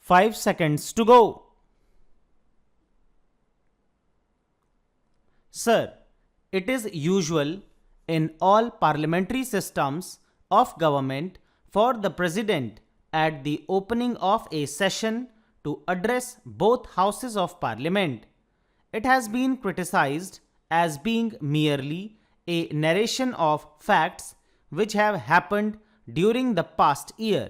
5 seconds to go. Sir, it is usual in all parliamentary systems of government for the President at the opening of a session to address both houses of parliament. It has been criticized as being merely a narration of facts which have happened during the past year.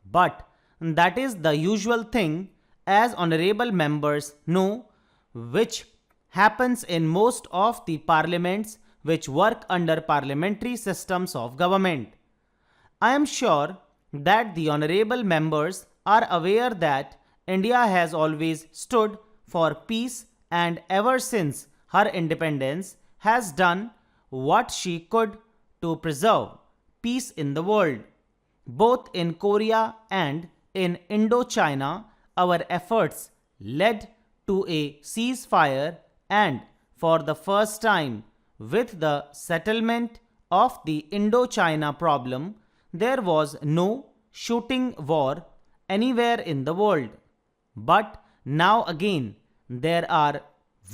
But that is the usual thing, as honorable members know, which happens in most of the parliaments which work under parliamentary systems of government. I am sure that the honorable members are aware that India has always stood for peace and ever since her independence has done what she could to preserve peace in the world. Both in Korea and in Indochina, our efforts led to a ceasefire, and for the first time, with the settlement of the Indochina problem, there was no shooting war anywhere in the world. But now again, there are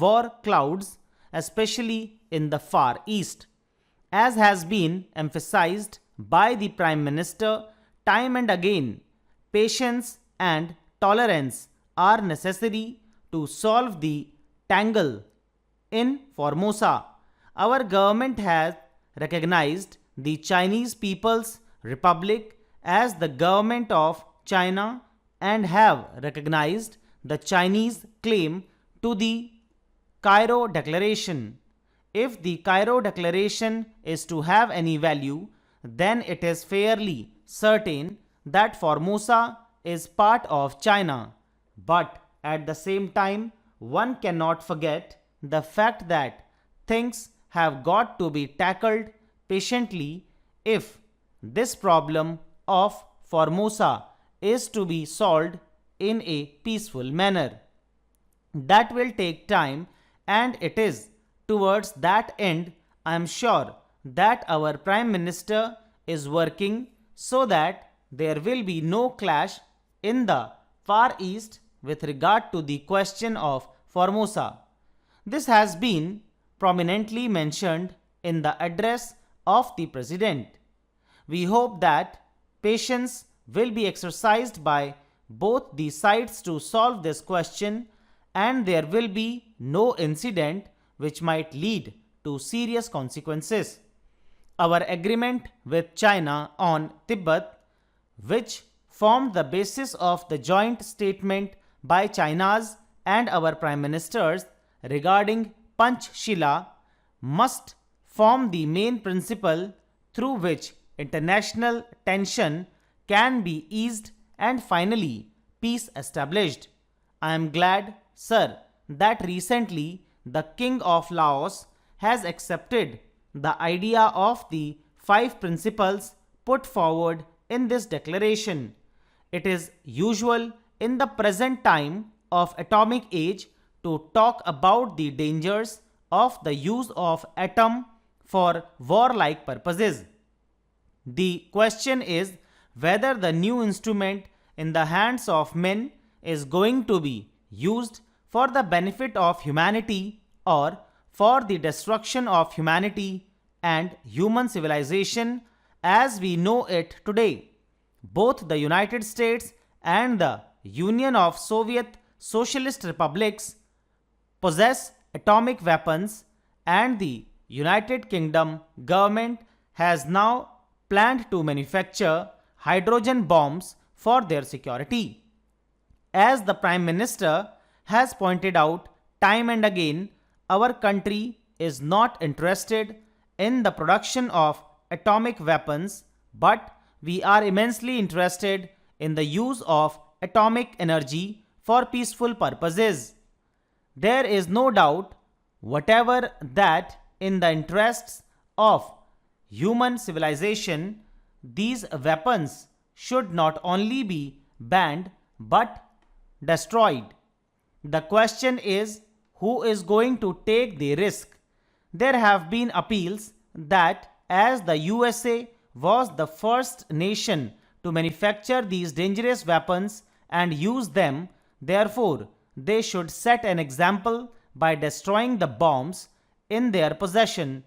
war clouds, especially in the Far East. As has been emphasized by the Prime Minister time and again, patience and tolerance are necessary to solve the tangle in Formosa. Our government has recognized the Chinese People's Republic as the government of China and have recognized the Chinese claim to the Cairo Declaration. If the Cairo Declaration is to have any value, then it is fairly certain that Formosa is part of China. But at the same time, one cannot forget the fact that things have got to be tackled patiently if this problem of Formosa is to be solved in a peaceful manner. That will take time, and it is towards that end I am sure that our Prime Minister is working so that there will be no clash in the Far East with regard to the question of Formosa. This has been prominently mentioned in the address of the President. We hope that patience will be exercised by both the sides to solve this question, and there will be no incident which might lead to serious consequences. Our agreement with China on Tibet, which formed the basis of the joint statement by China's and our Prime Ministers regarding Panchshila, must form the main principle through which international tension can be eased and finally peace established. I am glad, sir, that recently the King of Laos has accepted the idea of the 5 principles put forward in this declaration. It is usual in the present time of atomic age to talk about the dangers of the use of atom for warlike purposes. The question is whether the new instrument in the hands of men is going to be used for the benefit of humanity or for the destruction of humanity and human civilization as we know it today. Both the United States and the Union of Soviet Socialist Republics possess atomic weapons, and the United Kingdom government has now planned to manufacture hydrogen bombs for their security. As the Prime Minister has pointed out time and again, our country is not interested in the production of atomic weapons, but we are immensely interested in the use of atomic energy for peaceful purposes. There is no doubt whatever that in the interests of human civilization, these weapons should not only be banned but destroyed. The question is, who is going to take the risk? There have been appeals that as the USA was the first nation to manufacture these dangerous weapons and use them. Therefore, they should set an example by destroying the bombs in their possession.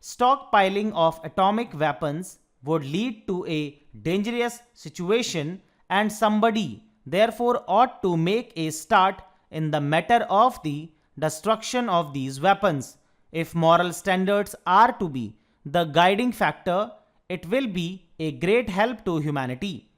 Stockpiling of atomic weapons would lead to a dangerous situation, and somebody therefore ought to make a start in the matter of the destruction of these weapons. If moral standards are to be the guiding factor, it will be a great help to humanity.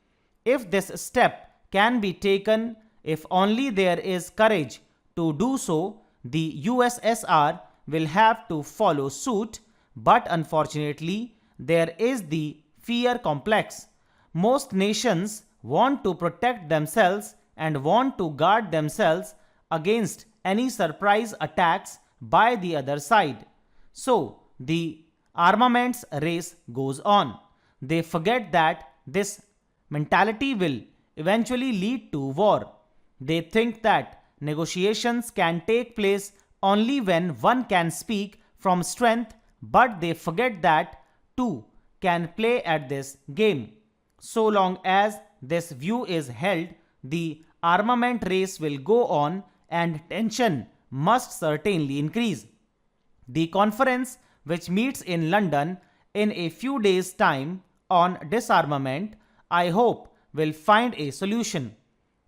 If this step can be taken, if only there is courage to do so, the USSR will have to follow suit, but unfortunately, there is the fear complex. Most nations want to protect themselves and want to guard themselves against any surprise attacks by the other side. So, the armaments race goes on. They forget that this mentality will eventually lead to war. They think that negotiations can take place only when one can speak from strength, but they forget that two can play at this game. So long as this view is held, the armament race will go on and tension must certainly increase. The conference, which meets in London in a few days' time on disarmament, I hope will find a solution.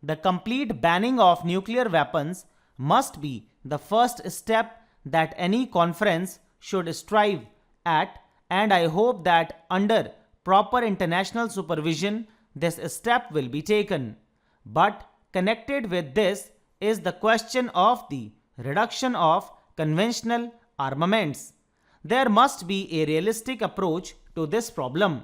The complete banning of nuclear weapons must be the first step that any conference should strive at, and I hope that under proper international supervision this step will be taken. But connected with this is the question of the reduction of conventional armaments. There must be a realistic approach to this problem.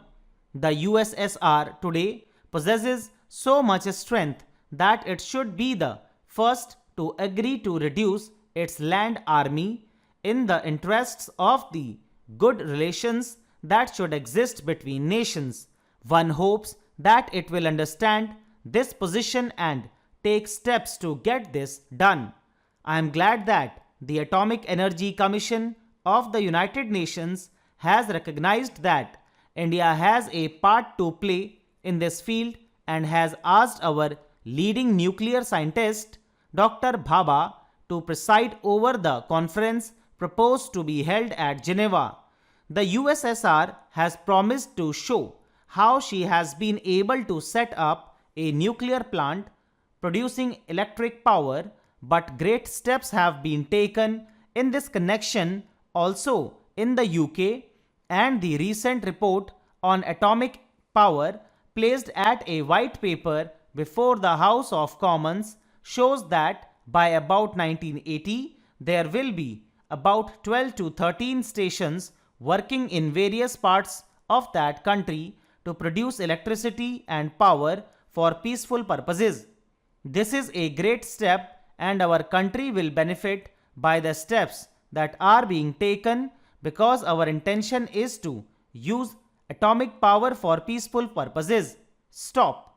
The USSR today possesses so much strength that it should be the first to agree to reduce its land army in the interests of the good relations that should exist between nations. One hopes that it will understand this position and take steps to get this done. I am glad that the Atomic Energy Commission of the United Nations has recognized that India has a part to play in this field and has asked our leading nuclear scientist, Dr. Bhabha, to preside over the conference proposed to be held at Geneva. The USSR has promised to show how she has been able to set up a nuclear plant producing electric power, but great steps have been taken in this connection also in the UK, and the recent report on atomic power placed at a white paper before the House of Commons shows that by about 1980 there will be about 12 to 13 stations working in various parts of that country to produce electricity and power for peaceful purposes. This is a great step, and our country will benefit by the steps that are being taken, because our intention is to use atomic power for peaceful purposes. Stop.